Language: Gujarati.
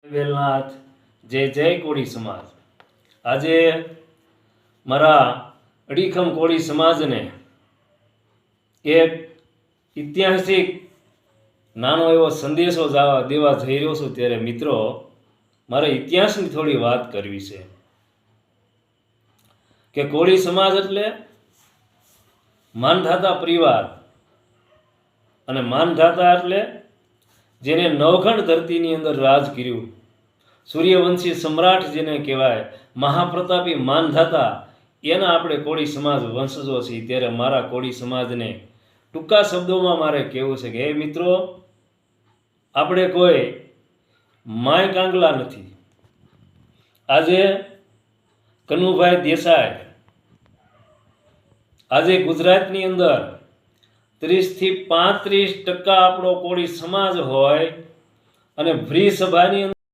વેલનાથ જય જય કોળી સમાજ। આજે મારા અડીખમ કોળી સમાજને એક ઐતિહાસિક નાનો એવો સંદેશો દેવા જઈ રહ્યો છું। ત્યારે મિત્રો, મારે ઇતિહાસની થોડી વાત કરવી છે કે કોળી સમાજ એટલે માનધાતા પરિવાર, અને માનધાતા એટલે જેને નવખંડ ધરતીની અંદર રાજ કર્યું, સૂર્યવંશી સમ્રાટ જેને કહેવાય, મહાપ્રતાપી માનધાતા, એના આપણે કોળી સમાજ વંશજો છીએ। ત્યારે મારા કોળી સમાજને ટૂંકા શબ્દોમાં મારે કહેવું છે કે હે મિત્રો, આપણે કોઈ માય કાંગલા નથી। આજે કનુભાઈ દેસાઈ આજે ગુજરાતની અંદર 30 થી 35% આપણો કોળી સમાજ હોય, અને ભ્રી સભાની અંદર